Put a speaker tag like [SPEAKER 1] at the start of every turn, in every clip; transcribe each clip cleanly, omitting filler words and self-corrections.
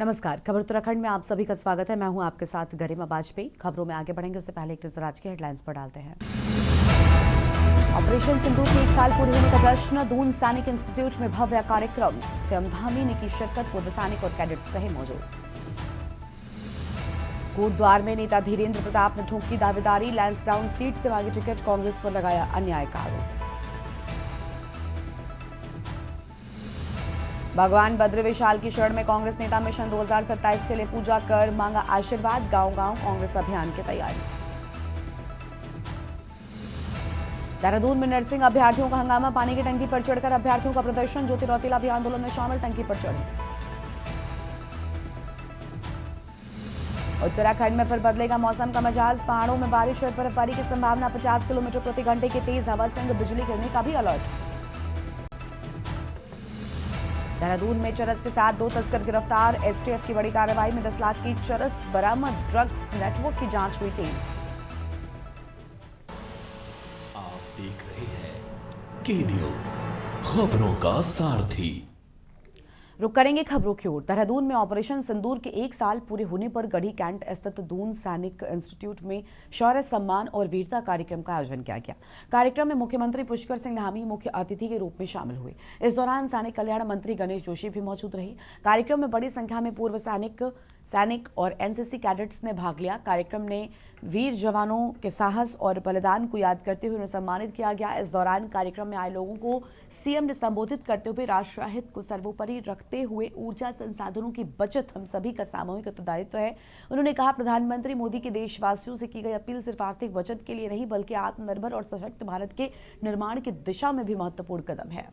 [SPEAKER 1] नमस्कार। खबर उत्तराखंड में आप सभी का स्वागत है। मैं हूं आपके साथ गरिमा बाजपेयी। खबरों में आगे बढ़ेंगे उससे पहले एक नजर आज की हेडलाइंस पर डालते हैं। ऑपरेशन सिंदूर के 1 साल पूरे होने का जश्न, दून सैनिक इंस्टीट्यूट में भव्य कार्यक्रम। सीएम धामी ने की शिरकत, पूर्व सैनिक और कैडेट्स रहे मौजूद। कोटद्वार में नेता धीरेन्द्र प्रताप ने ठोकी दावेदारी, लैंसडाउन सीट से मांगी टिकट, कांग्रेस पर लगाया अन्याय का आरोप। भगवान भद्र विशाल की शरण में कांग्रेस नेता, मिशन 2027 के लिए पूजा कर मांगा आशीर्वाद, गांव-गांव कांग्रेस अभियान की तैयारी। देहरादून में नर्सिंग अभ्यर्थियों का हंगामा, पानी की टंकी पर चढ़कर अभ्यर्थियों का प्रदर्शन, ज्योति रौतेला भी आंदोलन में शामिल, टंकी पर चढ़े। उत्तराखंड में फिर बदलेगा मौसम का मिजाज, पहाड़ों में बारिश और बर्फबारी की संभावना, 50 किलोमीटर प्रति घंटे की तेज हवा संग बिजली गिरने का भी अलर्ट। देहरादून में चरस के साथ 2 तस्कर गिरफ्तार, एसटीएफ की बड़ी कार्रवाई में 10 लाख की चरस बरामद, ड्रग्स नेटवर्क की जांच हुई तेज।
[SPEAKER 2] आप देख रहे हैं के न्यूज, खबरों का सारथी।
[SPEAKER 1] रुक करेंगे खबरों की ओर। देहरादून में ऑपरेशन सिंदूर के 1 साल पूरे होने पर गढ़ी कैंट स्थित दून सैनिक इंस्टीट्यूट में शौर्य सम्मान और वीरता कार्यक्रम का आयोजन किया गया। कार्यक्रम में मुख्यमंत्री पुष्कर सिंह धामी मुख्य अतिथि के रूप में शामिल हुए। इस दौरान सैनिक कल्याण मंत्री गणेश जोशी भी मौजूद रहे। कार्यक्रम में बड़ी संख्या में पूर्व सैनिक और एनसीसी कैडेट्स ने भाग लिया। कार्यक्रम ने वीर जवानों के साहस और बलिदान को याद करते हुए उन्हें सम्मानित किया गया। इस दौरान कार्यक्रम में आए लोगों को सीएम ने संबोधित करते हुए राष्ट्रहित को सर्वोपरि रखते हुए ऊर्जा संसाधनों की बचत हम सभी का सामूहिक उत्तरदायित्व है। उन्होंने कहा, प्रधानमंत्री मोदी की देशवासियों से की गई अपील सिर्फ आर्थिक बचत के लिए नहीं बल्कि आत्मनिर्भर और सशक्त भारत के निर्माण की दिशा में भी महत्वपूर्ण कदम है।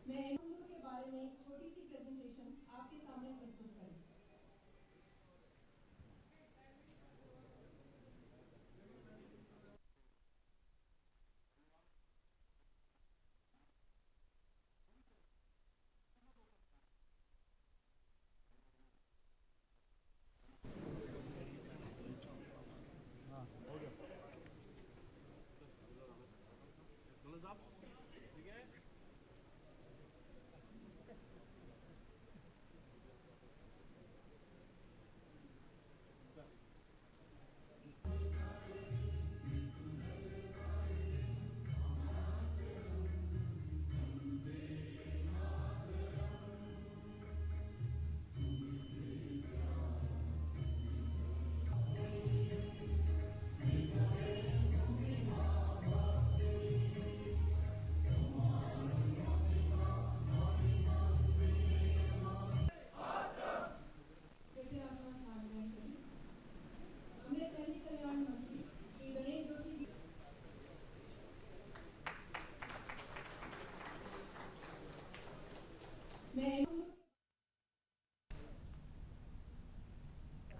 [SPEAKER 3] मैं हिंदू के बारे में एक छोटी सी प्रेजेंटेशन आपके सामने प्रस्तुत करूं।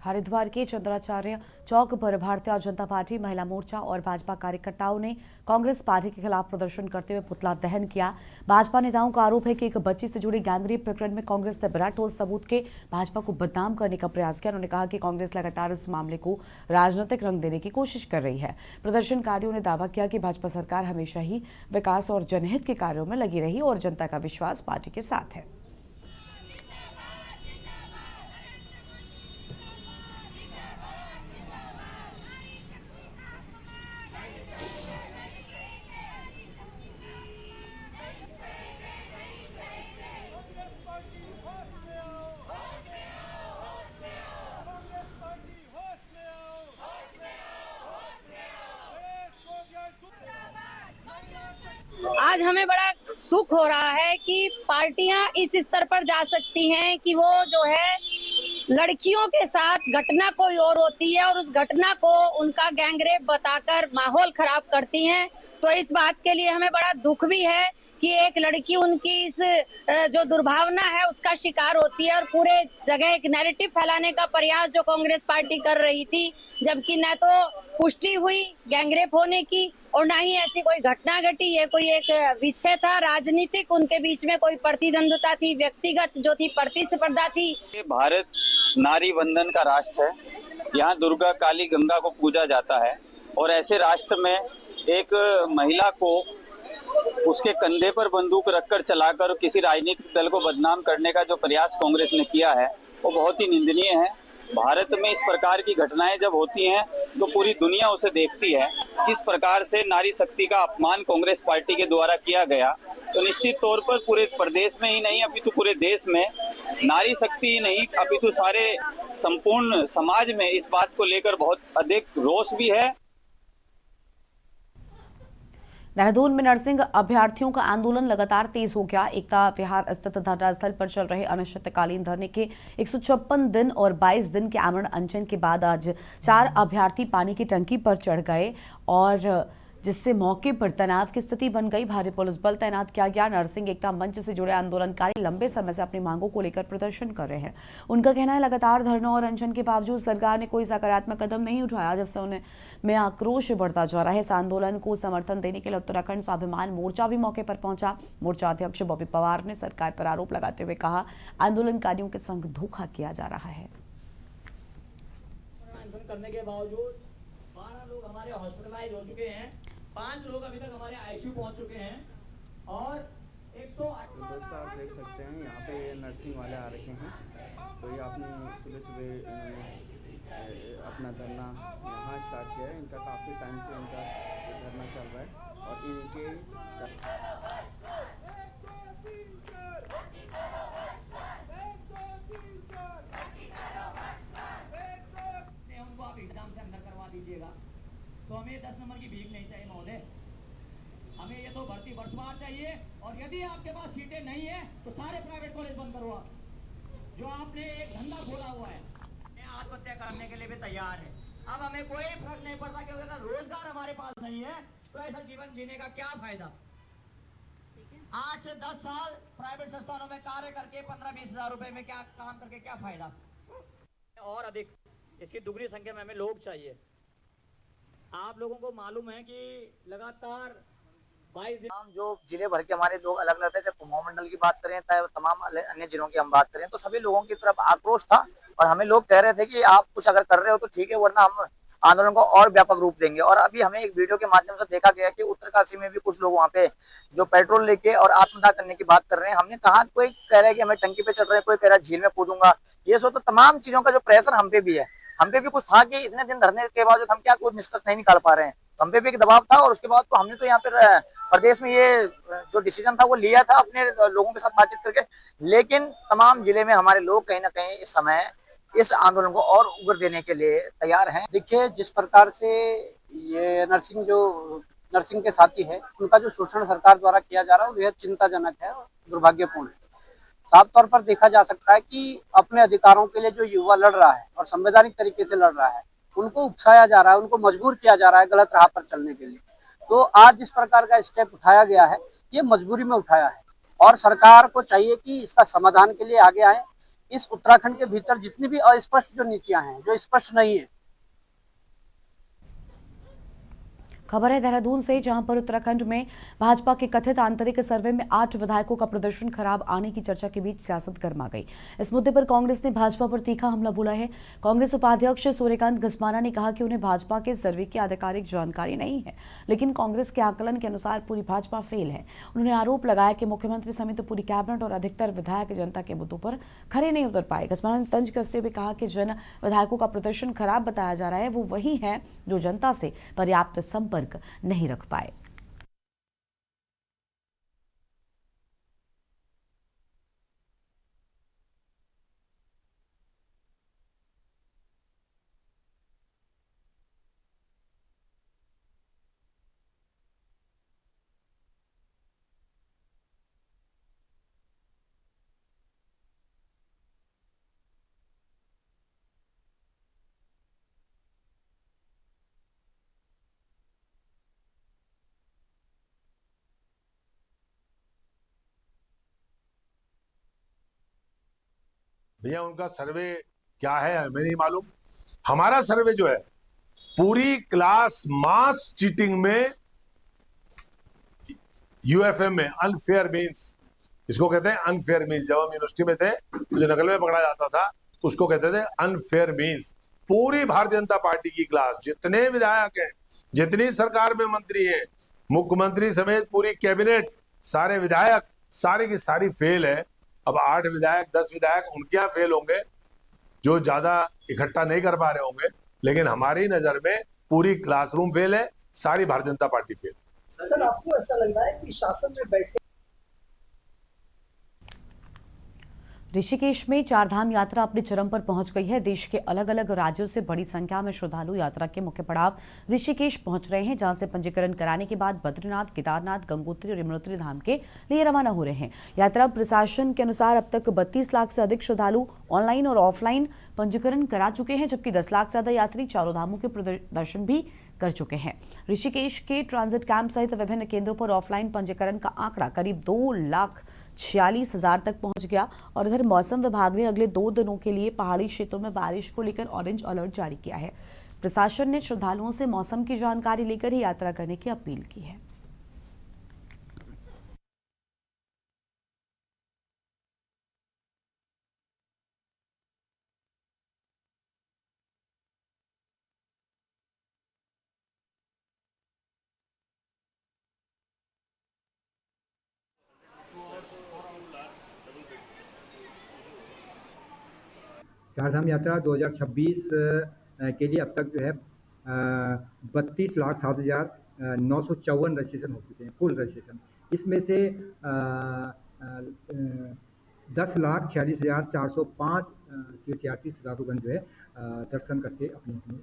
[SPEAKER 1] हरिद्वार के चंद्राचार्य चौक पर भारतीय जनता पार्टी, महिला मोर्चा और भाजपा कार्यकर्ताओं ने कांग्रेस पार्टी के खिलाफ प्रदर्शन करते हुए पुतला दहन किया। भाजपा नेताओं का आरोप है कि एक बच्ची से जुड़ी गैंगरेप प्रकरण में कांग्रेस ने बिना ठोस सबूत के भाजपा को बदनाम करने का प्रयास किया। उन्होंने कहा कि कांग्रेस लगातार इस मामले को राजनीतिक रंग देने की कोशिश कर रही है। प्रदर्शनकारियों ने दावा किया कि भाजपा सरकार हमेशा ही विकास और जनहित के कार्यों में लगी रही और जनता का विश्वास पार्टी के साथ है।
[SPEAKER 4] आज हमें बड़ा दुख हो रहा है कि पार्टियां इस स्तर पर जा सकती हैं कि वो जो है लड़कियों के साथ घटना कोई और होती है और उस घटना को उनका गैंगरेप बताकर माहौल खराब करती हैं। तो इस बात के लिए हमें बड़ा दुख भी है कि एक लड़की उनकी इस जो दुर्भावना है उसका शिकार होती है और पूरे जगह एक नैरेटिव फैलाने का प्रयास जो कांग्रेस पार्टी कर रही थी, जबकि न तो पुष्टि हुई गैंगरेप होने की और ना ही ऐसी कोई घटना घटी। ये कोई एक विषय था राजनीतिक, उनके बीच में कोई प्रतिद्वंद्विता थी, व्यक्तिगत जो थी प्रतिस्पर्धा थी।
[SPEAKER 5] ये भारत नारी वंदन का राष्ट्र है। यहाँ दुर्गा काली गंगा को पूजा जाता है और ऐसे राष्ट्र में एक महिला को उसके कंधे पर बंदूक रखकर चलाकर किसी राजनीतिक दल को बदनाम करने का जो प्रयास कांग्रेस ने किया है वो बहुत ही निंदनीय है। भारत में इस प्रकार की घटनाएं जब होती हैं तो पूरी दुनिया उसे देखती है। किस प्रकार से नारी शक्ति का अपमान कांग्रेस पार्टी के द्वारा किया गया, तो निश्चित तौर पर पूरे प्रदेश में ही नहीं अपितु पूरे देश में नारी शक्ति ही नहीं अपितु सारे संपूर्ण समाज में इस बात को लेकर बहुत अधिक रोष भी है।
[SPEAKER 1] देहरादून में नर्सिंग अभ्यर्थियों का आंदोलन लगातार तेज हो गया। एकता विहार स्थित धरना स्थल पर चल रहे अनिश्चितकालीन धरने के 156 दिन और 22 दिन के आमरण अनशन के बाद आज 4 अभ्यर्थी पानी की टंकी पर चढ़ गए और जिससे मौके पर तनाव की स्थिति बन गई। भारी पुलिस बल तैनात किया गया। नर्सिंग एकता मंच से जुड़े आंदोलनकारी लंबे समय से अपनी मांगों को लेकर प्रदर्शन कर रहे हैं। उनका कहना है लगातार धरनों और अनशन के बावजूद सरकार ने कोई सकारात्मक कदम नहीं उठाया, जिससे उन्हें में आक्रोश बढ़ता जा रहा है। इस आंदोलन को समर्थन देने के लिए उत्तराखंड स्वाभिमान मोर्चा भी मौके पर पहुंचा। मोर्चा अध्यक्ष बॉबी पवार ने सरकार पर आरोप लगाते हुए कहा, आंदोलनकारियों के संग धोखा किया जा रहा है।
[SPEAKER 6] करने के बावजूद 12 लोग हमारे हॉस्पिटलाइज हो चुके हैं, 5 लोग अभी तक हमारे आईसीयू पहुंच चुके हैं और 108।
[SPEAKER 7] दोस्तों आप देख सकते हैं यहाँ पे नर्सिंग वाले आ रखे हैं। तो ये आपने सुबह सुबह इन्होंने अपना धरना यहाँ स्टार्ट किया है। इनका काफ़ी टाइम से इनका धरना चल रहा है और इनके
[SPEAKER 6] उनको आप एग्जाम से अंदर करवा दीजिएगा, तो हमें 10 नंबर की भीख नहीं चाहिए महोदय, हमें ये तो भर्ती वर्षवार चाहिए। और यदि आपके पास सीटें नहीं है तो सारे प्राइवेट कॉलेज बंद करो। आप जो आपने एक धंधा खोला हुआ है, आत्महत्या करने के लिए भी तैयार है। अब हमें कोई फर्क नहीं पड़ता कि अगर रोजगार हमारे पास नहीं है तो ऐसा जीवन जीने का क्या फायदा। 8 से 10 साल प्राइवेट संस्थानों में कार्य करके 15-20 हजार रुपए में क्या काम करके क्या फायदा। और अधिक इसकी दुगनी संख्या में हमें लोग चाहिए। आप लोगों को मालूम है कि लगातार 22 दिन
[SPEAKER 8] जो जिले भर के हमारे लोग अलग अलग थे, चाहे कुमाऊं मंडल की बात करें चाहे तमाम अन्य जिलों की हम बात करें, तो सभी लोगों की तरफ आक्रोश था और हमें लोग कह रहे थे कि आप कुछ अगर कर रहे हो तो ठीक है, वरना हम आंदोलन को और व्यापक रूप देंगे। और अभी हमें एक वीडियो के माध्यम से देखा गया कि उत्तरकाशी में भी कुछ लोग वहाँ पे जो पेट्रोल लेके और आत्मदाह करने की बात कर रहे हैं। हमने कहा, कोई कह रहा है कि हमें टंकी पे चढ़ रहे हैं, कोई कह रहा है झील में कूदूंगा। ये सब तो तमाम चीजों का जो प्रेशर हम पे भी है, हम पे भी कुछ था कि इतने दिन धरने के बाद हम क्या कोई निष्कर्ष नहीं निकाल पा रहे हैं, हम पे भी एक दबाव था। और उसके बाद तो हमने तो यहाँ पे प्रदेश में ये जो डिसीजन था वो लिया था अपने लोगों के साथ बातचीत करके, लेकिन तमाम जिले में हमारे लोग कहीं ना कहीं इस समय इस आंदोलन को और उग्र देने के लिए तैयार हैं।
[SPEAKER 7] देखिए, जिस प्रकार से ये नर्सिंग के साथी है, उनका जो शोषण सरकार द्वारा किया जा रहा है वो बेहद चिंताजनक है और दुर्भाग्यपूर्ण है। साफ तौर पर देखा जा सकता है कि अपने अधिकारों के लिए जो युवा लड़ रहा है और संवैधानिक तरीके से लड़ रहा है, उनको उकसाया जा रहा है, उनको मजबूर किया जा रहा है गलत राह पर चलने के लिए। तो आज जिस प्रकार का स्टेप उठाया गया है, ये मजबूरी में उठाया है और सरकार को चाहिए कि इसका समाधान के लिए आगे आए। इस उत्तराखंड के भीतर जितनी भी अस्पष्ट जो नीतियां हैं, जो स्पष्ट नहीं है।
[SPEAKER 1] खबर है देहरादून से, जहां पर उत्तराखंड में भाजपा के कथित आंतरिक सर्वे में 8 विधायकों का प्रदर्शन खराब आने की चर्चा के बीच सियासत गर्मा गई। इस मुद्दे पर कांग्रेस ने भाजपा पर तीखा हमला बोला है। कांग्रेस उपाध्यक्ष सूर्यकांत घस्माना ने कहा कि उन्हें भाजपा के सर्वे की आधिकारिक जानकारी नहीं है, लेकिन कांग्रेस के आकलन के अनुसार पूरी भाजपा फेल है। उन्होंने आरोप लगाया कि मुख्यमंत्री समेत पूरी कैबिनेट और अधिकतर विधायक जनता के मुद्दों पर खरे नहीं उतर पाए। घस्माना ने तंज कसते हुए कहा कि जिन विधायकों का प्रदर्शन खराब बताया जा रहा है वो वही है जो जनता से पर्याप्त संपर्क नहीं रख पाए।
[SPEAKER 9] भैया उनका सर्वे क्या है हमें नहीं मालूम। हमारा सर्वे जो है पूरी क्लास मास चीटिंग में यूएफएम में अनफेयर मीन्स, इसको कहते हैं अनफेयर मीन्स। जब हम यूनिवर्सिटी में थे तो जो नकल में पकड़ा जाता था उसको कहते थे अनफेयर मीन्स। पूरी भारतीय जनता पार्टी की क्लास, जितने विधायक हैं, जितनी सरकार में मंत्री हैं, मुख्यमंत्री समेत पूरी कैबिनेट, सारे विधायक सारी की सारी फेल है। अब 8 विधायक 10 विधायक उनके यहाँ फेल होंगे जो ज्यादा इकट्ठा नहीं कर पा रहे होंगे, लेकिन हमारी नजर में पूरी क्लासरूम फेल है, सारी Bharatiya Janata party fail.
[SPEAKER 10] Sir, आपको ऐसा लग रहा है कि शासन में बैठे
[SPEAKER 1] ऋषिकेश में चारधाम यात्रा अपने चरम पर पहुंच गई है। देश के अलग अलग राज्यों से बड़ी संख्या में श्रद्धालु यात्रा के मुख्य पड़ाव ऋषिकेश पहुंच रहे हैं, जहां से पंजीकरण कराने के बाद बद्रीनाथ, केदारनाथ, गंगोत्री और यमुनोत्री धाम के लिए रवाना हो रहे हैं। यात्रा प्रशासन के अनुसार अब तक 32 लाख से अधिक श्रद्धालु ऑनलाइन और ऑफलाइन पंजीकरण करा चुके हैं, जबकि 10 लाख से ज्यादा यात्री चारों धामों के दर्शन भी कर चुके हैं। ऋषिकेश के ट्रांजिट कैंप सहित विभिन्न केंद्रों पर ऑफलाइन पंजीकरण का आंकड़ा करीब 2,46,000 तक पहुंच गया। और इधर मौसम विभाग ने अगले 2 दिनों के लिए पहाड़ी क्षेत्रों में बारिश को लेकर ऑरेंज अलर्ट जारी किया है। प्रशासन ने श्रद्धालुओं से मौसम की जानकारी लेकर ही यात्रा करने की अपील की है।
[SPEAKER 11] चारधाम यात्रा 2026 के लिए अब तक जो है 32,07,954 रजिस्ट्रेशन हो चुके हैं, फुल रजिस्ट्रेशन। इसमें से 10,46,405 तीर्थयात्री श्रद्धालुगण जो है दर्शन करके अपने अपने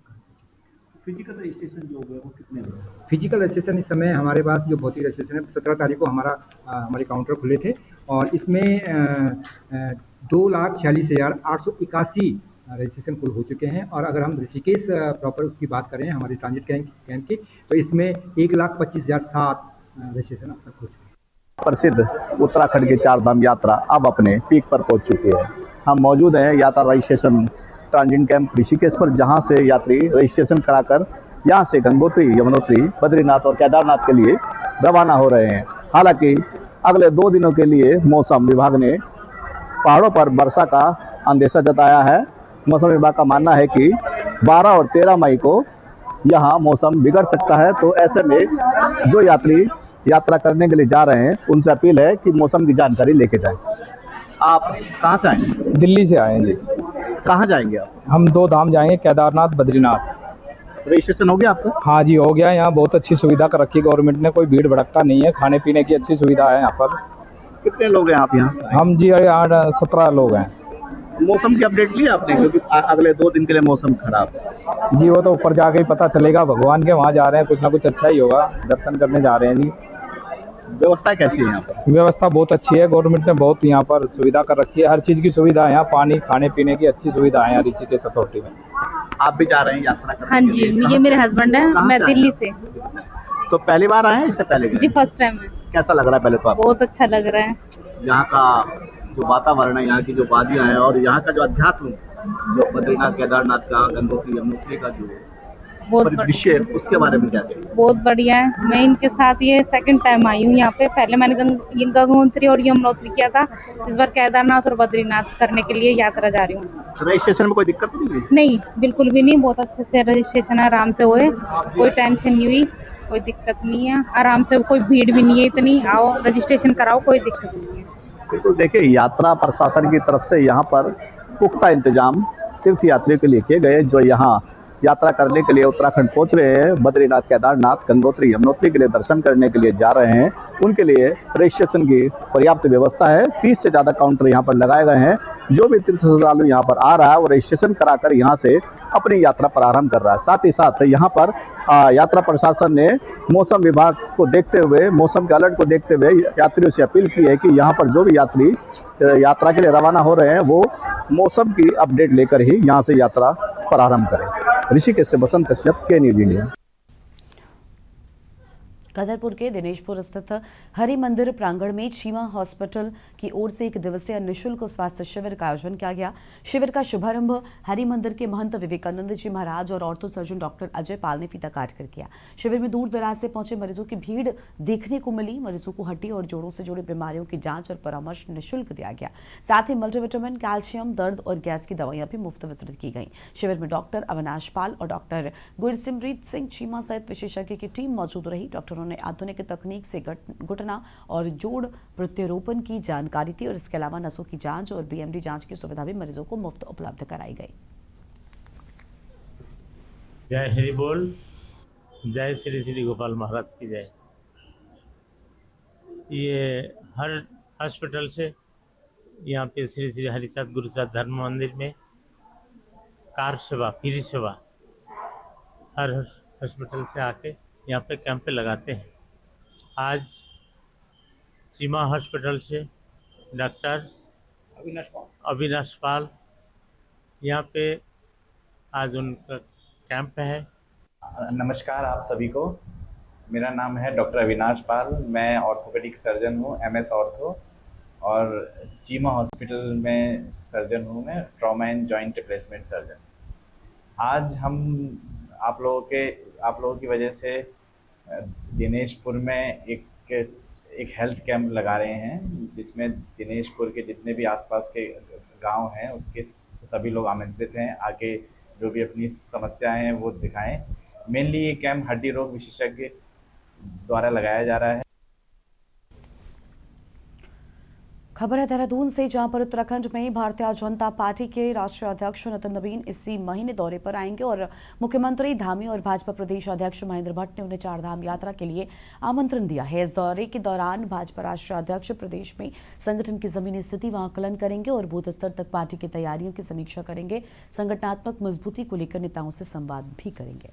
[SPEAKER 12] फिजिकल रजिस्ट्रेशन जो हो गया वो कितने हुए?
[SPEAKER 11] फिजिकल रजिस्ट्रेशन इस समय हमारे पास जो भौतिक रजिस्ट्रेशन है 17 तारीख को हमारे काउंटर खुले थे और इसमें 2,46,881 रजिस्ट्रेशन कुल हो चुके हैं। और अगर हम ऋषिकेश प्रॉपर उसकी बात करें हमारे ट्रांजिट कैंप की, तो इसमें 1,25,007 रजिस्ट्रेशन अब तक हो चुके हैं।
[SPEAKER 13] प्रसिद्ध उत्तराखंड की चारधाम यात्रा अब अपने पीक पर पहुंच चुकी है। हम मौजूद हैं यात्रा रजिस्ट्रेशन ट्रांजिट कैंप ऋषिकेश पर, जहां से यात्री रजिस्ट्रेशन कराकर यहां से गंगोत्री, यमुनोत्री, बद्रीनाथ और केदारनाथ के लिए रवाना हो रहे हैं। हालांकि अगले 2 दिनों के लिए मौसम विभाग ने पहाड़ों पर वर्षा का अंदेशा जताया है। मौसम विभाग का मानना है कि 12 और 13 मई को यहाँ मौसम बिगड़ सकता है, तो ऐसे में जो यात्री यात्रा करने के लिए जा रहे हैं उनसे अपील है कि मौसम की जानकारी लेके जाएं। आप कहाँ से आए?
[SPEAKER 14] दिल्ली से आए हैं जी।
[SPEAKER 13] कहाँ जाएंगे आप?
[SPEAKER 14] हम 2 धाम जाएंगे, केदारनाथ, बद्रीनाथ।
[SPEAKER 13] रजिस्ट्रेशन हो गया आपका?
[SPEAKER 14] हाँ जी, हो गया। यहाँ बहुत अच्छी सुविधा कर रखी है गवर्नमेंट ने, कोई भीड़ भड़कता नहीं है, खाने पीने की अच्छी सुविधा है यहाँ पर।
[SPEAKER 13] कितने लोग हैं आप यहाँ?
[SPEAKER 14] हम जी 17 लोग हैं।
[SPEAKER 13] मौसम की अपडेट ली आपने, क्योंकि अगले 2 दिन के लिए मौसम खराब है?
[SPEAKER 14] जी वो तो ऊपर जाके ही पता चलेगा, भगवान के वहाँ जा रहे हैं, कुछ ना कुछ अच्छा ही होगा, दर्शन करने जा रहे हैं जी।
[SPEAKER 13] व्यवस्था कैसी है यहाँ पर?
[SPEAKER 14] व्यवस्था बहुत अच्छी है, गवर्नमेंट ने बहुत यहाँ पर सुविधा कर रखी है, हर चीज़ की सुविधा है यहाँ, पानी खाने पीने की अच्छी सुविधा है यहाँ ऋषिकेश अथॉरिटी में।
[SPEAKER 13] आप भी जा रहे हैं यात्रा करने?
[SPEAKER 15] हाँ जी, ये मेरे हस्बैंड है, मैं दिल्ली से।
[SPEAKER 13] तो पहली बार आए हैं इससे पहले?
[SPEAKER 15] जी फर्स्ट टाइम है।
[SPEAKER 13] कैसा लग रहा है पहले तो आपको?
[SPEAKER 15] बहुत अच्छा लग रहा है।
[SPEAKER 13] यहाँ का जो वातावरण है, यहाँ की जो वादियाँ हैं और यहाँ का जो अध्यात्म, जो बद्रीनाथ, केदारनाथ का, गंगोत्री, यमुनोत्री का जो परिदृश्य है, उसके बारे में क्या चाहिए?
[SPEAKER 15] बहुत बढ़िया है। मैं इनके साथ ये सेकंड टाइम आई हूँ यहाँ पे। पहले मैंने गंगोत्री और यमुनोत्री किया था, इस बार केदारनाथ और बद्रीनाथ करने के लिए यात्रा जा रही हूँ।
[SPEAKER 13] रजिस्ट्रेशन में कोई दिक्कत नहीं हुई?
[SPEAKER 15] नहीं, बिल्कुल भी नहीं, बहुत अच्छे से रजिस्ट्रेशन आराम से हुए, कोई टेंशन नहीं हुई, कोई दिक्कत नहीं है, आराम से, कोई भीड़ भी नहीं है इतनी, आओ रजिस्ट्रेशन कराओ, कोई दिक्कत नहीं है।
[SPEAKER 13] बिल्कुल, देखिए यात्रा प्रशासन की तरफ से यहाँ पर पुख्ता इंतजाम तीर्थ यात्रियों के लिए किए गए, जो यहाँ यात्रा करने के लिए उत्तराखंड पहुंच रहे हैं, बद्रीनाथ, केदारनाथ, गंगोत्री, यमुनोत्री के लिए दर्शन करने के लिए जा रहे हैं, उनके लिए रजिस्ट्रेशन की पर्याप्त व्यवस्था है। 30 से ज़्यादा काउंटर यहाँ पर लगाए गए हैं। जो भी तीर्थ श्रद्धालु यहाँ पर आ रहा है वो रजिस्ट्रेशन कराकर यहाँ से अपनी यात्रा प्रारंभ कर रहा है। साथ ही साथ यहाँ पर यात्रा प्रशासन ने मौसम विभाग को देखते हुए, मौसम के अलर्ट को देखते हुए यात्रियों से अपील की है कि यहाँ पर जो भी यात्री यात्रा के लिए रवाना हो रहे हैं वो मौसम की अपडेट लेकर ही यहाँ से यात्रा प्रारंभ करें। ऋषिकेश से बसंत कश्यप, के न्यूज़ इंडिया।
[SPEAKER 1] कदरपुर के दिनेशपुर स्थित हरि मंदिर प्रांगण में चीमा हॉस्पिटल की ओर से 1 दिवसीय निःशुल्क स्वास्थ्य शिविर का आयोजन किया गया। शिविर का शुभारंभ हरि मंदिर के महंत विवेकानंद जी महाराज और ortho surgeon doctor Ajay Pal ने फीता काट कर किया। शिविर में दूर दराज से पहुंचे मरीजों की भीड़ देखने को मिली। मरीजों को हड्डी और जोड़ों से जुड़ी बीमारियों की जांच और परामर्श निःशुल्क दिया गया। साथ ही मल्टीविटामिन, कैल्शियम, दर्द और गैस की दवाइयां भी मुफ्त वितरित की गई। शिविर में डॉक्टर अविनाश पाल और डॉक्टर गुरसिमरीत सिंह चीमा सहित विशेषज्ञ की टीम मौजूद रही। डॉक्टरों ने आधुनिक तकनीक से घुटना और जोड़ प्रत्यारोपण की जानकारी दी और इसके अलावा नसों की जांच और बीएमडी जांच की सुविधा भी मरीजों को मुफ्त उपलब्ध कराई गई।
[SPEAKER 16] जय हरि बोल, जय श्री श्री गोपाल महाराज की जय। ये हर हॉस्पिटल से यहाँ पे श्री श्री हरिचाँद गुरुचाँद धर्म मंदिर में कार सेवा, फ्री सेवा हर हॉस्पिटल से आके यहाँ पे कैंप पे लगाते हैं। आज चीमा हॉस्पिटल से डॉक्टर अविनाश पाल यहाँ पे आज उनका कैंप है।
[SPEAKER 17] नमस्कार आप सभी को, मेरा नाम है डॉक्टर अविनाश पाल। मैं ऑर्थोपेडिक सर्जन हूँ, MS ऑर्थो, और चीमा हॉस्पिटल में सर्जन हूँ मैं, trauma and joint replacement surgeon. आज हम आप लोगों की वजह से दिनेशपुर में एक हेल्थ कैंप लगा रहे हैं, जिसमें दिनेशपुर के जितने भी आसपास के गांव हैं उसके सभी लोग आमंत्रित हैं। आके जो भी अपनी समस्याएं हैं वो दिखाएं। मेनली ये कैंप हड्डी रोग विशेषज्ञ द्वारा लगाया जा रहा है।
[SPEAKER 1] खबर है देहरादून से, जहां पर उत्तराखंड में भारतीय जनता पार्टी के राष्ट्रीय अध्यक्ष नितिन नवीन इसी महीने दौरे पर आएंगे और मुख्यमंत्री धामी और भाजपा प्रदेश अध्यक्ष महेंद्र भट्ट ने उन्हें 4 धाम यात्रा के लिए आमंत्रण दिया है। इस दौरे के दौरान भाजपा राष्ट्रीय अध्यक्ष प्रदेश में संगठन की जमीनी स्थिति व आकलन करेंगे और बूथ स्तर तक पार्टी की तैयारियों की समीक्षा करेंगे। संगठनात्मक मजबूती को लेकर नेताओं से संवाद भी करेंगे।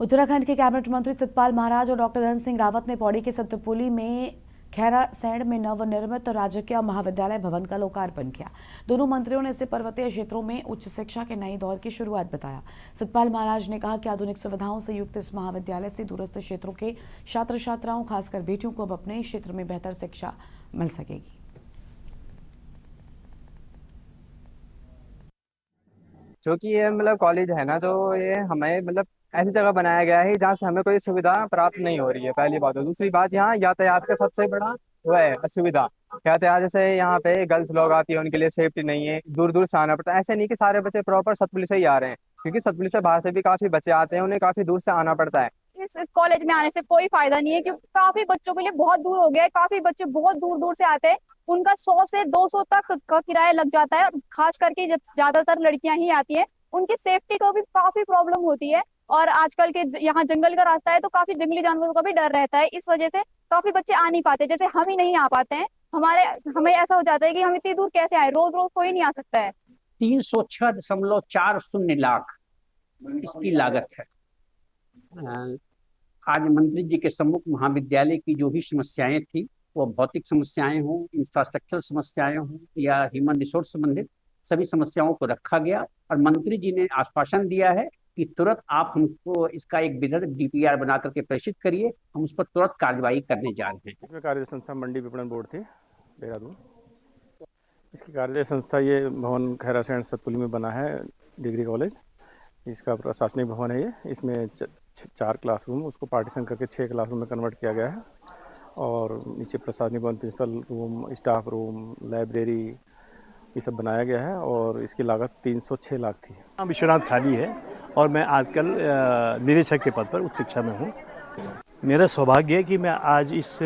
[SPEAKER 1] उत्तराखंड के कैबिनेट मंत्री सतपाल महाराज और डॉक्टर धन सिंह रावत ने पौड़ी के सतपुली में खैरासैंण में नवनिर्मित राजकीय महाविद्यालय भवन का लोकार्पण किया। दोनों मंत्रियों ने इसे पर्वतीय क्षेत्रों में उच्च शिक्षा के नए दौर की शुरुआत बताया। सतपाल महाराज ने कहा कि आधुनिक सुविधाओं से युक्त इस महाविद्यालय से दूरस्थ क्षेत्रों के छात्र छात्राओं, खासकर बेटियों को अब अपने क्षेत्र में बेहतर शिक्षा मिल सकेगी।
[SPEAKER 18] जो कि ये कॉलेज है ना, जो ये हमें ऐसी जगह बनाया गया है जहाँ से हमें कोई सुविधा प्राप्त नहीं हो रही है, पहली बात। दूसरी बात, यहाँ यातायात का सबसे बड़ा वो है असुविधा। यातायात जैसे यहाँ पे गर्ल्स लोग आती है, उनके लिए सेफ्टी नहीं है, दूर दूर से आना पड़ता है। ऐसे नहीं कि सारे बच्चे प्रॉपर सतपुली से ही आ रहे हैं, क्योंकि सतपुली से बाहर से भी काफी बच्चे आते हैं, उन्हें काफी दूर से आना पड़ता है।
[SPEAKER 19] इस कॉलेज में आने से कोई फायदा नहीं है, क्योंकि काफी बच्चों के लिए बहुत दूर हो गया है। काफी बच्चे बहुत दूर दूर से आते हैं, उनका 100 से 200 तक का किराया लग जाता है। खास करके जब ज्यादातर लड़कियां ही आती हैं, उनकी सेफ्टी को भी काफी प्रॉब्लम होती है। और आजकल के यहाँ जंगल का रास्ता है, तो काफी जंगली जानवरों का भी डर रहता है। इस वजह से काफी बच्चे आ नहीं पाते, जैसे हम ही नहीं आ पाते हैं। हमें ऐसा हो जाता है कि हम इतनी दूर कैसे आए, रोज रोज कोई नहीं आ सकता है।
[SPEAKER 20] 306.40 लाख इसकी लागत है। आज मंत्री जी के सम्मुख महाविद्यालय की जो भी समस्याएं थी, वो भौतिक समस्याएं हों, इंफ्रास्ट्रक्चर समस्याएं हों या ह्यूमन रिसोर्स संबंधित सभी समस्याओं को रखा गया और मंत्री जी ने आश्वासन दिया है कि तुरंत आप हमको इसका एक विधि DPR बना करके प्रेषित करिए, हम उस पर तुरंत कार्रवाई करने जा रहे हैं।
[SPEAKER 21] इसमें कार्य संस्था मंडी विपणन बोर्ड थी देहरादून। इसकी कार्य संस्था ये भवन खैरासैंण सतपुली में बना है, डिग्री कॉलेज। इसका प्रशासनिक भवन है ये। इसमें 4 क्लासरूम, उसको पार्टीशन करके 6 क्लासरूम में कन्वर्ट किया गया है। और नीचे प्रशासनिक भवन, principal room, staff room, library, ये सब बनाया गया है। और इसकी लागत 306 लाख थी।
[SPEAKER 12] विश्वनाथ थाली है और मैं आजकल निदेशक के पद पर उच्च शिक्षा में हूँ। मेरा सौभाग्य है कि मैं आज इस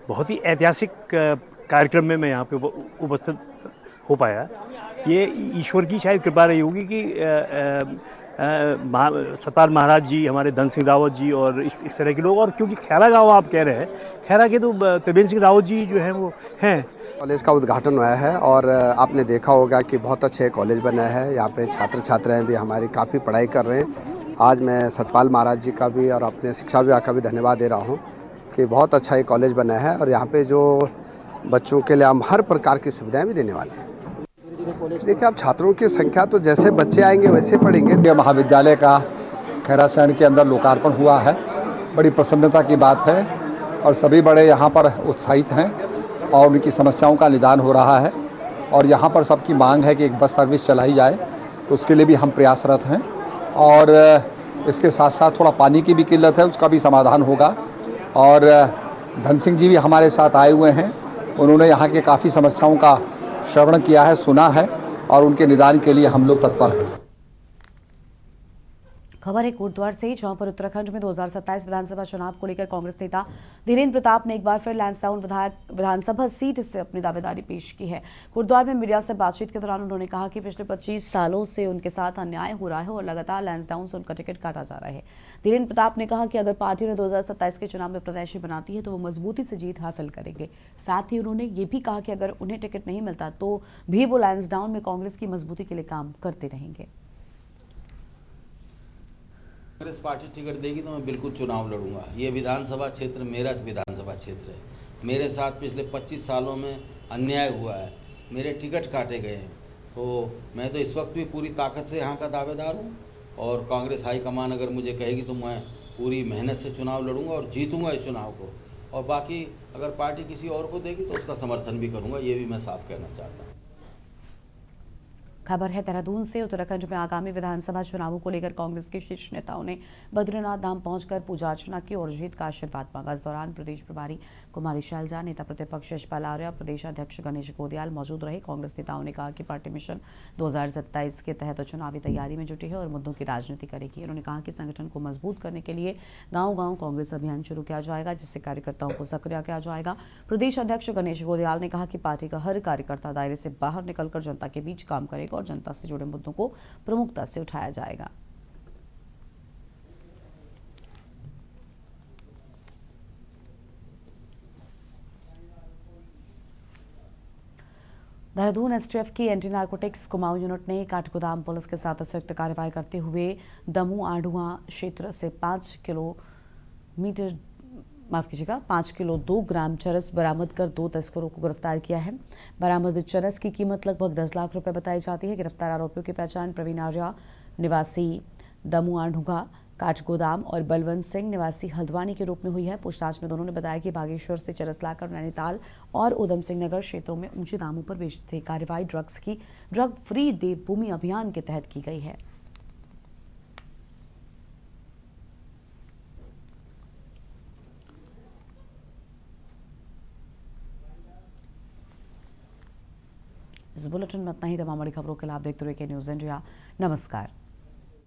[SPEAKER 12] बहुत ही ऐतिहासिक कार्यक्रम में मैं यहाँ पे उपस्थित हो पाया। ये ईश्वर की शायद कृपा रही होगी कि सतपाल महाराज जी, हमारे धन सिंह रावत जी और इस तरह के लोग, और क्योंकि खैरा गाँव आप कह रहे हैं, खैरा के तो त्रिवेंद्र सिंह रावत जी जो हैं वो हैं,
[SPEAKER 2] कॉलेज का उद्घाटन हुआ है और आपने देखा होगा कि बहुत अच्छे कॉलेज बना है। यहाँ पे छात्र छात्राएं भी हमारी काफ़ी पढ़ाई कर रहे हैं। आज मैं सतपाल महाराज जी का भी और अपने शिक्षा विभाग का भी धन्यवाद दे रहा हूँ कि बहुत अच्छा ये कॉलेज बना है और यहाँ पे जो बच्चों के लिए हम हर प्रकार की सुविधाएं भी देने वाले हैं। देखिए, अब छात्रों की संख्या तो जैसे बच्चे आएंगे वैसे पढ़ेंगे।
[SPEAKER 22] महाविद्यालय का खैरासैंण के अंदर लोकार्पण हुआ है, बड़ी प्रसन्नता की बात है और सभी बड़े यहाँ पर उत्साहित हैं और उनकी समस्याओं का निदान हो रहा है। और यहाँ पर सबकी मांग है कि एक बस सर्विस चलाई जाए, तो उसके लिए भी हम प्रयासरत हैं। और इसके साथ साथ थोड़ा पानी की भी किल्लत है, उसका भी समाधान होगा। और धन सिंह जी भी हमारे साथ आए हुए हैं, उन्होंने यहाँ के काफ़ी समस्याओं का श्रवण किया है, सुना है और उनके निदान के लिए हम लोग तत्पर हैं।
[SPEAKER 1] खबर है कोटद्वार से, जहां पर उत्तराखंड में 2027 विधानसभा चुनाव को लेकर कांग्रेस नेता धीरेन्द्र प्रताप ने एक बार फिर लैंसडाउन विधानसभा सीट से अपनी दावेदारी पेश की है। कोटद्वार में मीडिया से बातचीत के दौरान उन्होंने कहा कि पिछले 25 सालों से उनके साथ अन्याय हो रहा है और लगातार लैंसडाउन से उनका टिकट काटा जा रहा है। धीरेन्द्र प्रताप ने कहा कि अगर पार्टी ने 2027 के चुनाव में प्रत्याशी बनाती है तो वो मजबूती से जीत हासिल करेंगे। साथ ही उन्होंने ये भी कहा कि अगर उन्हें टिकट नहीं मिलता तो भी वो लैंसडाउन में कांग्रेस की मजबूती के लिए काम करते रहेंगे।
[SPEAKER 23] कांग्रेस पार्टी टिकट देगी तो मैं बिल्कुल चुनाव लड़ूंगा। ये विधानसभा क्षेत्र मेरा विधानसभा क्षेत्र है। मेरे साथ पिछले 25 सालों में अन्याय हुआ है, मेरे टिकट काटे गए हैं, तो मैं तो इस वक्त भी पूरी ताकत से यहाँ का दावेदार हूँ। और कांग्रेस हाईकमान अगर मुझे कहेगी तो मैं पूरी मेहनत से चुनाव लड़ूंगा और जीतूंगा इस चुनाव को। और बाकी अगर पार्टी किसी और को देगी तो उसका समर्थन भी करूँगा, ये भी मैं साफ कहना चाहता हूँ।
[SPEAKER 1] खबर है देहरादून से, उत्तराखंड में आगामी विधानसभा चुनावों को लेकर कांग्रेस के शीर्ष नेताओं ने बद्रीनाथ धाम पहुंचकर पूजा अर्चना की और जीत का आशीर्वाद मांगा। इस दौरान प्रदेश प्रभारी कुमारी शैलजा, नेता प्रतिपक्ष यशपाल आर्य, प्रदेश अध्यक्ष गणेश गोदियाल मौजूद रहे। कांग्रेस नेताओं ने कहा कि पार्टी मिशन 2027 के तहत चुनावी तैयारी में जुटी है और मुद्दों की राजनीति करेगी। उन्होंने कहा कि संगठन को मजबूत करने के लिए गांव-गांव कांग्रेस अभियान शुरू किया जाएगा, जिससे कार्यकर्ताओं को सक्रिय किया जाएगा। प्रदेश अध्यक्ष गणेश गोदियाल ने कहा कि पार्टी का हर कार्यकर्ता दायरे से बाहर निकलकर जनता के बीच काम करेगा और जनता से जुड़े मुद्दों को प्रमुखता से उठाया जाएगा। देहरादून एसटीएफ की एंटी नार्कोटिक्स कुमाऊं यूनिट ने काठगोदाम पुलिस के साथ संयुक्त कार्रवाई करते हुए दमू आढ़ुआ क्षेत्र से 5 किलो 2 ग्राम चरस बरामद कर 2 तस्करों को गिरफ्तार किया है। बरामद चरस की कीमत लगभग 10 लाख रुपए बताई जाती है। गिरफ्तार आरोपियों की पहचान प्रवीण आर्या निवासी दमू आढ़ुआ काठगोदाम और बलवंत सिंह निवासी हल्द्वानी के रूप में हुई है। पूछताछ में दोनों ने बताया कि बागेश्वर से चरस लाकर नैनीताल और उधम सिंह नगर क्षेत्रों में ऊंचे दामों पर बेचते थे। कार्रवाई ड्रग फ्री देवभूमि अभियान के तहत की गई है। इस बुलेटिन में इतना ही। तमाम बड़ी खबरों के लिए आप देखते रहिए न्यूज़ इंडिया। नमस्कार।